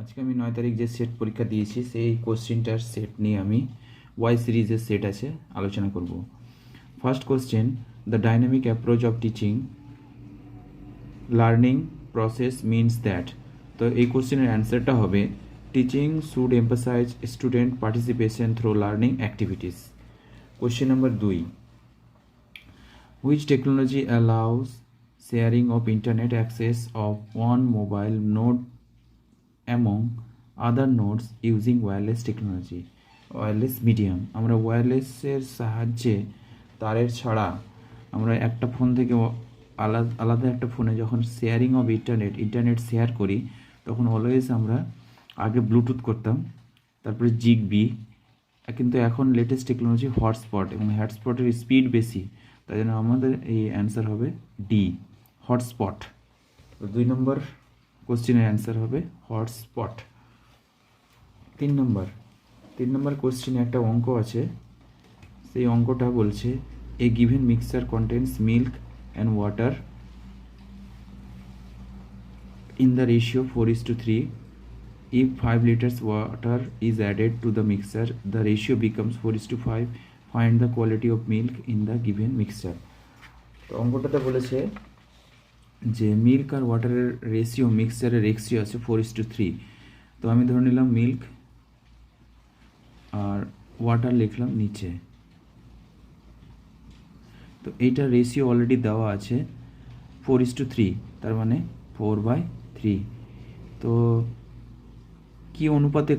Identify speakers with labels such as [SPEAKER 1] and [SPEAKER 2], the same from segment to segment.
[SPEAKER 1] আজকে আমি 9 তারিখ যে সেট পরীক্ষা দিয়েছি সেই কোশ্চেনটার সেট নিয়ে আমি ওয়াই সিরিজের সেট আছে আলোচনা করব। First question, the dynamic approach of teaching learning process means that. তো এই কোশ্চেনের অ্যান্সারটা হবে teaching should emphasise student participation through learning activities. Question number 2, which technology allows sharing of internet access of one mobile node among other nodes using wireless technology? Wireless medium. আমরা ওয়্যারলেসের সাহায্যে তারের ছাড়া আমরা একটা ফোন থেকে আলাদা একটা ফোনে যখন শেয়ারিং অফ ইন্টারনেট শেয়ার করি তখন অলওয়েজ আমরা আগে ব্লুটুথ করতাম, তারপরে জিগবি, কিন্তু এখন লেটেস্ট টেকনোলজি হটস্পট, এবং হটস্পটের স্পিড বেশি, তাই জন্য আমাদের এই অ্যান্সার হবে ডি, হটস্পট। তো 2 নম্বর কোশ্চেনের অ্যান্সার হবে হটস্পট। 3 নম্বর কোশ্চেনে একটা অঙ্ক আছে, সেই অঙ্কটা বলছে a given mixture contents milk and water in the ratio 4:3. If 5 liters water is added to the mixture, the ratio becomes 4:5. Find the quality of milk in the given mixture. তো অঙ্কটাতে বলেছে যে মিল্ক আর ওয়াটারের ratio, মিক্সচারের ratio আছে 4:3। তো আমি ধরে নিলাম milk আর water লিখলাম নিচে। তো এইটার রেশিও অলরেডি দেওয়া আছে 4:3, তার মানে 4/3। তো কি অনুপাতে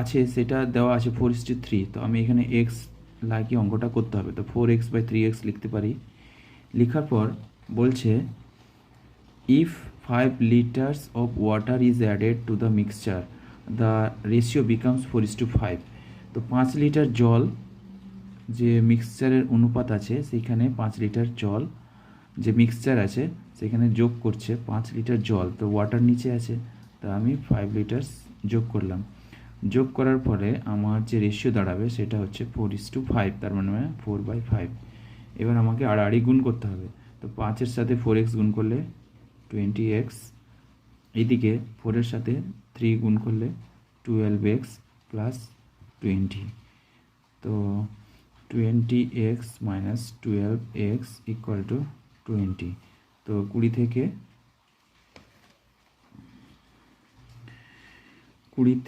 [SPEAKER 1] আছে সেটা দেওয়া আছে 4:3। তো আমি এখানে এক্স লাগিয়ে অঙ্কটা করতে হবে। তো 4x/3x লিখতে পারি। লেখার পর বলছে if 5 liters of water is added to the mixture, the ratio becomes 4:5। তো 5 লিটার জল, যে মিক্সচারের অনুপাত আছে সেইখানে 5 লিটার জল, যে মিক্সচার আছে সেখানে যোগ করছে 5 লিটার জল। তো ওয়াটার নিচে আছে, তা আমি 5 লিটার্স যোগ করলাম। যোগ করার পরে আমার যে রেশিও দাঁড়াবে সেটা হচ্ছে 4:5, তার মানে 4/5। এবার আমাকে আড়াআড়ি গুণ করতে হবে। তো 5-এর সাথে 4x গুণ করলে 20x, এইদিকে 4-এর সাথে 3 গুণ করলে 12x প্লাস 20। তো 20x minus 12x equal to 20। তো 20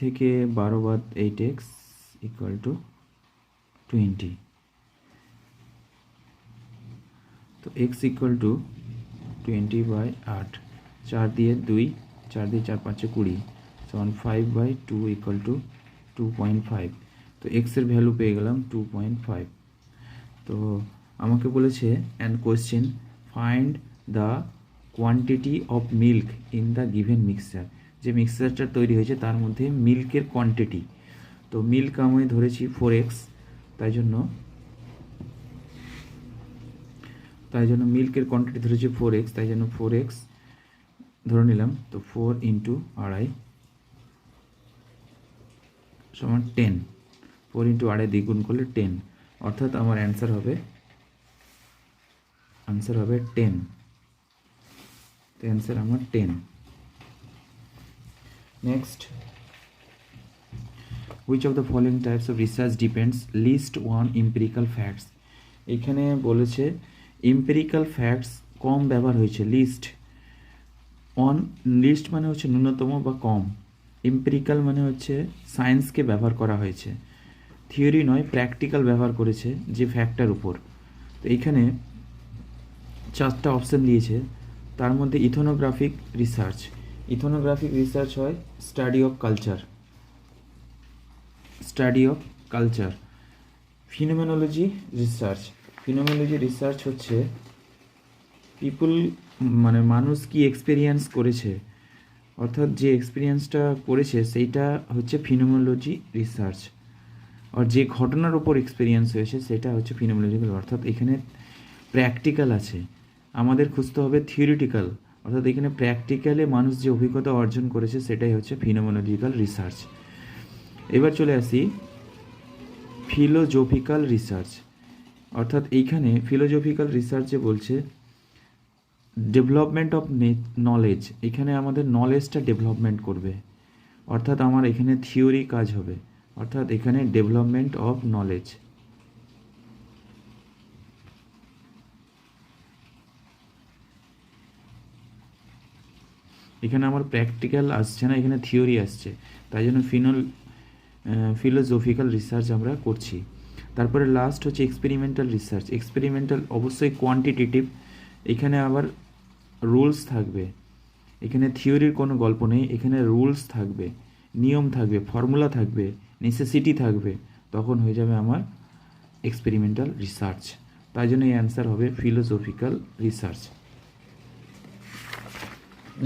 [SPEAKER 1] থেকে 12 বাদ 8x ইকুয়াল টু 20। তো x ইকুয়াল টু 20/8, 4 দিয়ে 2, 4 দিয়ে 4 5 20, সমান 5/2 ইকুয়াল টু 2.5। তো এক্স এর ভ্যালু পেয়ে গেলাম 2.5। তো আমাকে বলেছে and question find the quantity of milk in the given mixture. যে মিক্সচারটা তৈরি হয়েছে তার মধ্যে মিল্কের কোয়ান্টিটি। তো মিল্ক আমি ধরেছি 4x, তাই জন্য মিল্কের কোয়ান্টিটি ধরেছি 4x, তাই জন্য 4x ধরে নিলাম। তো 4 × 2.5 সমান 10। 4 × 2.5 দ্বিগুণ করলে 10, অর্থাৎ আমার অ্যান্সার হবে 10। তো অ্যান্সার আমার 10। Next, which of the following types of research depends list on empirical facts? এখানে বলেছে এম্পিরিক্যাল ফ্যাক্টস কম ব্যবহার হয়েছে। লিস্ট মানে হচ্ছে ন্যূনতম বা কম, এম্পিরিক্যাল মানে হচ্ছে সায়েন্সকে ব্যবহার করা হয়েছে, থিওরি নয় প্র্যাকটিক্যাল ব্যবহার করেছে যে ফ্যাক্টটার উপর। তো এইখানে 4টা অপশান দিয়েছে, তার মধ্যে ইথনোগ্রাফিক রিসার্চ হয় স্টাডি অফ কালচার। ফিনোমেনোলজি রিসার্চ হচ্ছে পিপুল, মানে মানুষ কি এক্সপিরিয়েন্স করেছে, অর্থাৎ যে এক্সপিরিয়েন্সটা করেছে সেইটা হচ্ছে ফিনোমেনোলজি রিসার্চ। আর যে ঘটনার উপর এক্সপিরিয়েন্স হয়েছে সেটা হচ্ছে ফিনোমেনোলজিক্যাল। অর্থাৎ এখানে প্র্যাকটিক্যাল আছে, আমাদের খুঁজতে হবে থিওরিটিক্যাল, অর্থাৎ এখানে প্র্যাকটিক্যালে মানুষ যে অভিজ্ঞতা অর্জন করেছে সেটাই হচ্ছে ফিনোমেনোলজিক্যাল রিসার্চ। এবার চলে আসি ফিলোজফিক্যাল রিসার্চ। অর্থাৎ এইখানে ফিলোজফিক্যাল রিসার্চে বলছে ডেভেলপমেন্ট অফ নলেজ, এখানে আমাদের নলেজটা ডেভেলপমেন্ট করবে। অর্থাৎ আমার এখানে থিওরি কাজ হবে, অর্থাৎ এখানে ডেভেলপমেন্ট অফ নলেজ। এখানে আমার প্র্যাকটিক্যাল আসছে না, এখানে থিওরি আসছে, তাই জন্য ফিলোজফিক্যাল রিসার্চ আমরা করছি। তারপরে লাস্ট হচ্ছে এক্সপেরিমেন্টাল রিসার্চ। এক্সপেরিমেন্টাল অবশ্যই কোয়ান্টিটেটিভ, এখানে আবার রুলস থাকবে, এখানে থিওরির কোনো গল্প নেই, এখানে রুলস থাকবে, নিয়ম থাকবে, ফর্মুলা থাকবে, নেসেসিটি থাকবে, তখন হয়ে যাবে আমার এক্সপেরিমেন্টাল রিসার্চ। তাই জন্য এই অ্যান্সার হবে philosophical research.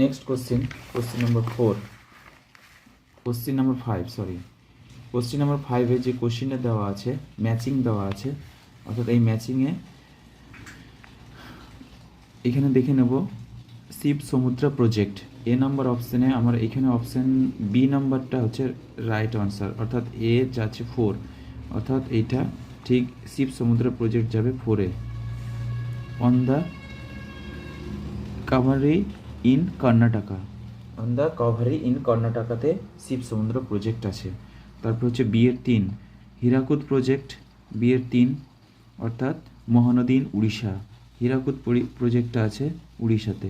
[SPEAKER 1] Next question number 4, question number 5, sorry, question number 5-এ যে কোশ্চেনটা দেওয়া আছে, ম্যাচিং দেওয়া আছে, অর্থাৎ এই ম্যাচিংয়ে এখানে দেখে নেব শিব সমুদ্রা প্রজেক্ট। এ নাম্বার অপশানে আমার এখানে অপশান বি নাম্বারটা হচ্ছে রাইট আনসার, অর্থাৎ এ যাচ্ছে 4, অর্থাৎ এইটা ঠিক শিব সমুদ্রা প্রজেক্ট যাবে 4-এ। On the Kaveri in Karnataka, on the Kaveri in কর্ণাটকাতে শিব সমুদ্র প্রজেক্ট আছে। তারপর হচ্ছে বিয়ের 3 হীরাকুদ প্রজেক্ট, বিয়ের 3 অর্থাৎ মহানদী ইন উড়িষ্যা, হীরাকুদ প্রজেক্টটা আছে উড়িষ্যাতে,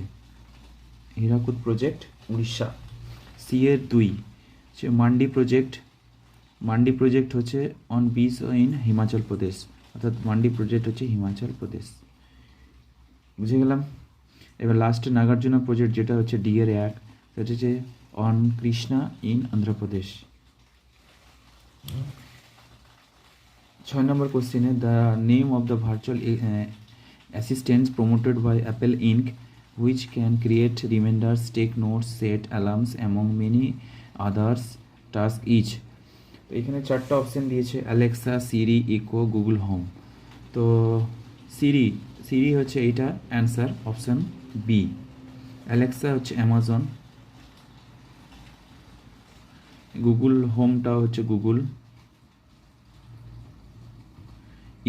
[SPEAKER 1] হীরাকুদ প্রজেক্ট উড়িষ্যা। সি এর 2 হচ্ছে মান্ডি প্রজেক্ট, মান্ডি প্রজেক্ট হচ্ছে on beach in Himachal Pradesh, অর্থাৎ মান্ডি প্রজেক্ট হচ্ছে হিমাচল প্রদেশ। বুঝে গেলাম। এবার লাস্টে নাগার্জুনা প্রজেক্ট যেটা হচ্ছে ডি এর 1, সেটা হচ্ছে অন কৃষ্ণা ইন অন্ধ্রপ্রদেশ। 6 নম্বর কোশ্চেনে the name of the virtual assistants promoted by Apple Inc which can create reminders, take notes, set alarms among many others task each. তো এখানে 4টা অপশান দিয়েছে, Alexa, Siri, Echo, Google Home. তো Siri হচ্ছে এইটা answer, option B. Alexa হচ্ছে Amazon, Google হোমটা হচ্ছে গুগল,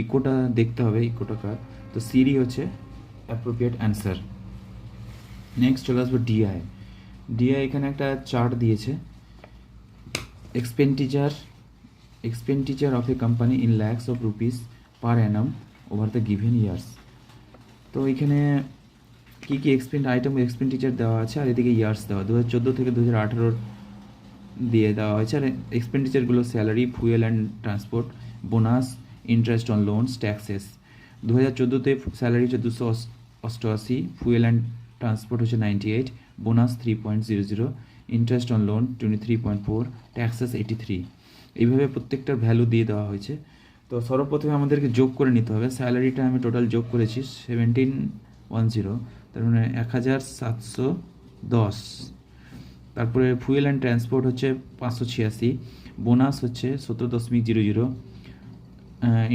[SPEAKER 1] ইকোটা দেখতে হবে ইকোটা কার, তো সিরি হচ্ছে অ্যাপ্রোপ্রিয়েট অ্যান্সার। নেক্সট চলে আসবো ডিআই। এখানে একটা চার্ট দিয়েছে, expenditure of a company in lakhs of rupees per Anam over the given years. তো এখানে কী কী এক্সপেন্ডিচার দেওয়া আছে, আর এদিকে ইয়ার্স দেওয়া 2014 থেকে 2018 দিয়ে দেওয়া হয়েছে। আর এক্সপেন্ডিচারগুলো salary, fuel and transport, bonus, interest on loans, taxes. 2014-তে স্যালারি হচ্ছে 288, ফুয়েল অ্যান্ড ট্রান্সপোর্ট হচ্ছে 98, bonus 3.00, interest on loan 23.4, taxes 83। এইভাবে প্রত্যেকটার ভ্যালু দিয়ে দেওয়া হয়েছে। তো সর্বপ্রথমে আমাদেরকে যোগ করে নিতে হবে। স্যালারিটা আমি টোটাল যোগ করেছি 1710, তার মানে 1710। তারপরে ফুয়েল অ্যান্ড ট্রান্সপোর্ট হচ্ছে 586, বোনাস হচ্ছে 17.00,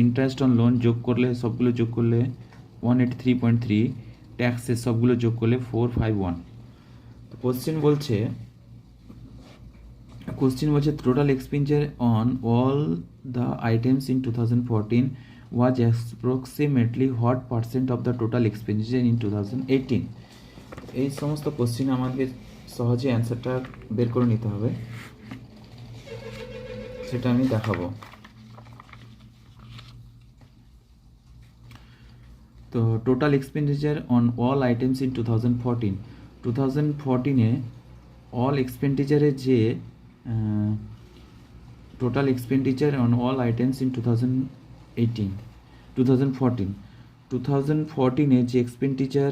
[SPEAKER 1] ইন্টারেস্ট অন লোন যোগ করলে সবগুলো যোগ করলে 183.3, ট্যাক্সেস সবগুলো যোগ করলে 451। তো কোশ্চেন বলছে total expenditure on all the items in 2014 was approximately what percent of the total expenditure in 2018? এই সমস্ত কোশ্চেন আমাদের সহজে অ্যান্সারটা বের করে নিতে হবে, সেটা আমি দেখাবো। তো total expenditure on all items in 2014-এ অল এক্সপেন্ডিচারের যে total expenditure on all items in 2014-এ যে expenditure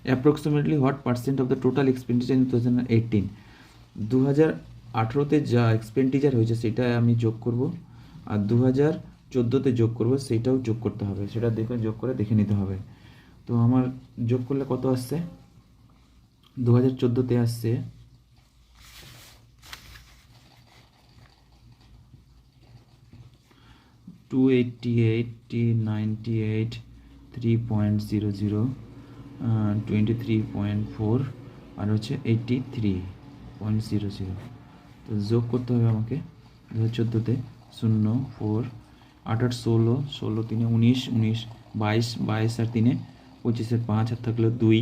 [SPEAKER 1] approximately what percent of the total expenditure in 2018, 2018-তে যা এক্সপেন্ডিচার হয়েছে সেটা আমি যোগ করব, আর 2014-তে যোগ করব, সেটাও যোগ করতে হবে, সেটা যোগ করে দেখে নিতে হবে। তো আমার যোগ করলে কত আসছে, 2014-তে আসছে 288, 98, 3.00, 23.4 আর হচ্ছে 83.00। তো যোগ করতে হবে আমাকে 2014-তে 0, 4, 8, 16, 16, 3, 19, 19, 22, 22 আর 3, 25, 5 আর থাকলো 2,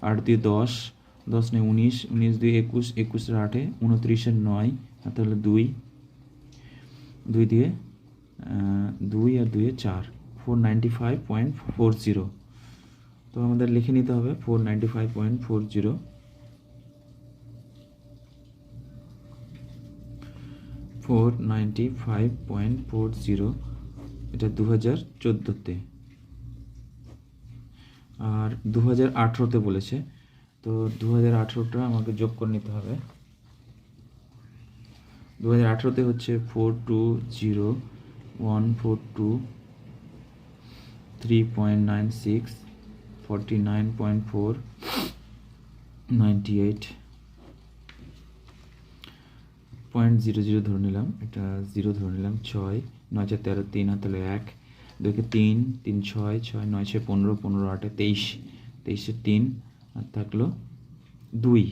[SPEAKER 1] 8, 2, 10, 10 9 19, 19 2 21, 21 8 29 9 হাতে হলো 2, 2 দিয়ে 2 আর 2 4, 495.40। তো আমাদের লিখে নিতে হবে 495.40, 495.40, এটা 2014-তে। আর 2018-তে বলেছে, তো 2018টা আমাকে যোগ করে নিতে হবে। 2018-তে হচ্ছে 420,142, 3.96, 49.4, 98.00 ধরে নিলাম, এটা 0 ধরে নিলাম। 6 9 4 13, 3 হাতে হলো 1, 2 কে 3 3 6 6 9 6 15 15 8 23, 23 3 আর থাকলো 2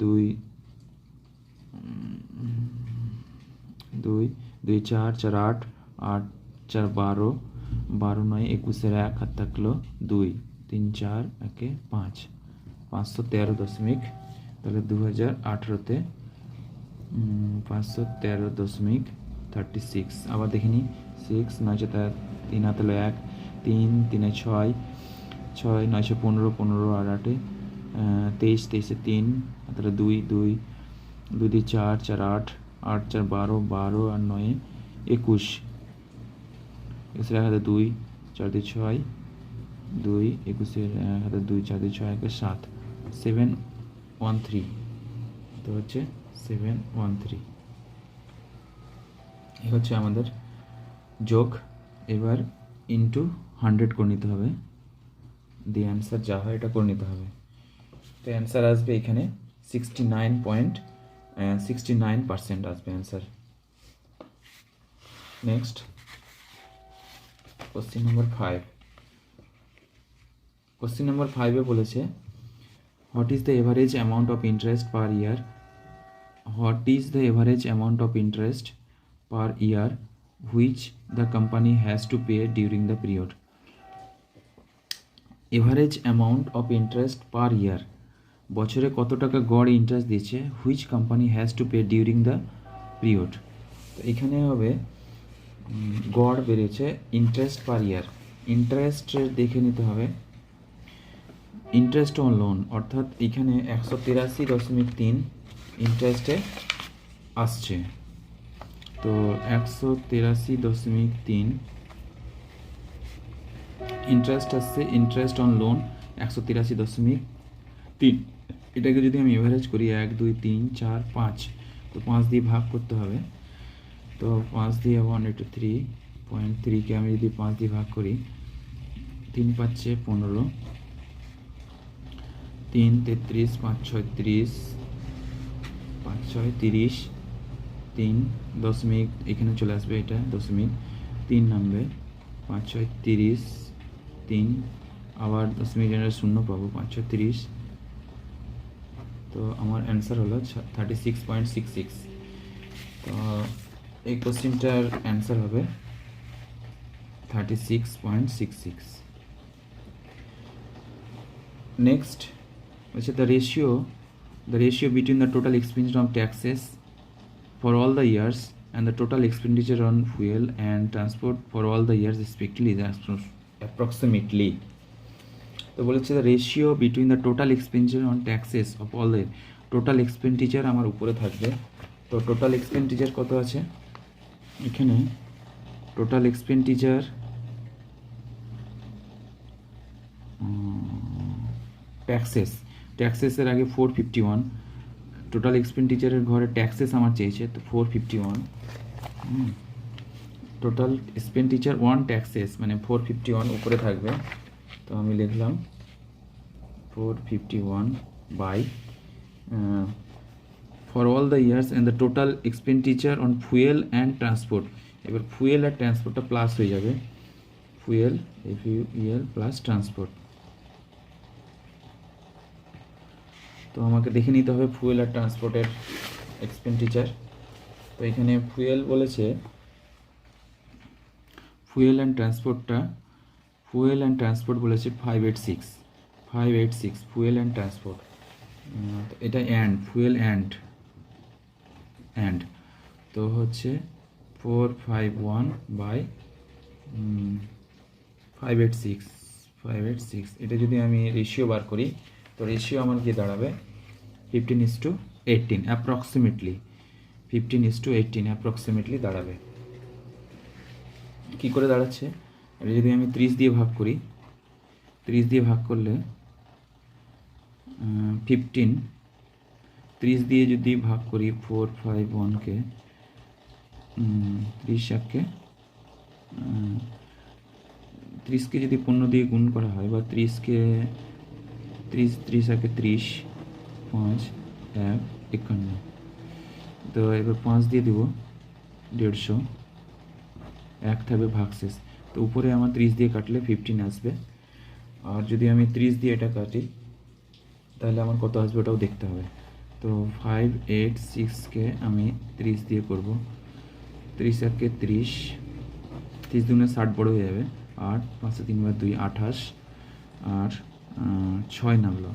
[SPEAKER 1] 2 2 2 4 4 8 8 4 12 12 9 21 1 আর থাকলো 2 3 4 1 5, 513 দশমিক। তাহলে 2018-তে 513.36। আবার দেখিনি 6 9 4 3 হাতে হলো 1, 3 3 6 6 9 15 15 আর 8 23 23 3 হাতে হলো 2 2 2 দিয়ে 4 4 8 8 4 12 12 আর 9 21, 21 হাতে 2 4 দিয়ে 6 2 21 হাতে 2 4 দিয়ে 6 1 7 713। তো হচ্ছে 713, এই হচ্ছে আমাদের যোগ। এবার ইন্টু 100 করে নিতে হবে, দি অ্যান্সার যা হয় এটা করে নিতে হবে। তো অ্যান্সার আসবে এখানে 69% আসবে answer. Next question number 5। Question number 5-এ বলেছে what is the average amount of interest per year, what is the average amount of interest per year which the company has to pay during the period? Average amount of interest per year, বছরে কত টাকা গড় interest দিচ্ছে, which company has to pay during the period। তো এখানে হবে গড় বেড়েছে ইন্টারেস্ট পার ইয়ার, ইন্টারেস্ট দেখে নিতে হবে। ইন্টারেস্ট অন লোন অর্থাৎ এখানে 183.3 ইন্টারেস্টে আসছে। তো 183.3 ইন্টারেস্ট আসছে, ইন্টারেস্ট অন লোন 183.3। এটাকে যদি আমি এভারেজ করি 1 2 3 4 5, তো 5 দিয়ে ভাগ করতে হবে। তো 5 দিয়ে 183.3কে আমি যদি 5 দিয়ে ভাগ করি, 3 5 15, 3 33, 5 6 30, 5 6 30, 3 দশমিক এখানে চলে আসবে, এটা দশমিক 3 নামবে, 5 6 30, 3 আবার দশমিক এর শূন্য পাবো, 5 6 30। তো আমার অ্যান্সার হলো 36.66। তো এই কোশ্চেনটার অ্যান্সার হবে 36.66। নেক্সট হচ্ছে the ratio between the total expenditure on taxes for all the years and the total expenditure on fuel and transport for all the years respectively is approximately। তো বলেছে the ratio between the total expenditure on taxes of all the total expenditure আমার উপরে থাকবে। তো total expenditure কত আছে এখানে, total expenditure ট্যাক্সেসের আগে 451, টোটাল এক্সপেন্ডিচারের ঘরে ট্যাক্সেস আমার চেয়েছে, তো 451, টোটাল এক্সপেন্ডিচার ওয়ান ট্যাক্সেস মানে 451 উপরে থাকবে। তো আমি লিখলাম 451 by for all the years and the total expenditure on fuel and transport. এবার ফুয়েল আর ট্রান্সপোর্টটা প্লাস হয়ে যাবে, ফুয়েল FUEL প্লাস ট্রান্সপোর্ট। তো আমাকে দেখে নিতে হবে ফুয়েল আর ট্রান্সপোর্টের এক্সপেন্ডিচার। তো এখানে ফুয়েল বলেছে, ফুয়েল অ্যান্ড ট্রান্সপোর্ট বলেছে 586 ফুয়েল অ্যান্ড ট্রান্সপোর্ট। তো এটা অ্যান্ড ফুয়েল অ্যান্ড তো হচ্ছে 451/586 এটা যদি আমি রেশিও বার করি তো রেশিও আমার গিয়ে দাঁড়াবে 15:18 অ্যাপ্রক্সিমেটলি 15:18 অ্যাপ্রক্সিমেটলি দাঁড়াবে। কী করে দাঁড়াচ্ছে, এটা যদি আমি 30 দিয়ে ভাগ করি, 30 দিয়ে ভাগ করলে 30 দিয়ে যদি ভাগ করি 451কে 30কে 30কে যদি 15 দিয়ে গুণ করা হয় বা 30কে 30 5 1 51, তো এবার 5 দিয়ে দেবো 150, 1 থাকবে ভাগশেষ। তো উপরে আমার 30 দিয়ে কাটলে 15 আসবে, আর যদি আমি 30 দিয়ে এটা কাটি তাহলে আমার কত আসবে ওটাও দেখতে হবে। তো 586কে আমি 30 দিয়ে করব, 30 1 30, 30 দুগুণে 60 বড় হয়ে যাবে, 8 5 3 2 28, আর 6 নামলো।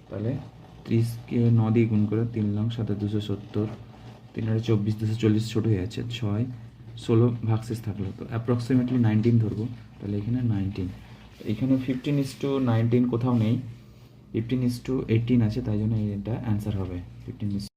[SPEAKER 1] তাহলে 30কে 9 দিয়ে গুণ করে 3 লং 7 270, 3 আর 24 240 ছোটো হয়ে যাচ্ছে, 6 16 ভাগশেষ থাকলো। তো অ্যাপ্রক্সিমেটলি 19 ধরবো, তাহলে এখানে 19। এখানে 15:19 কোথাও নেই, 15:18 আছে, তাই জন্য এটা অ্যান্সার হবে 15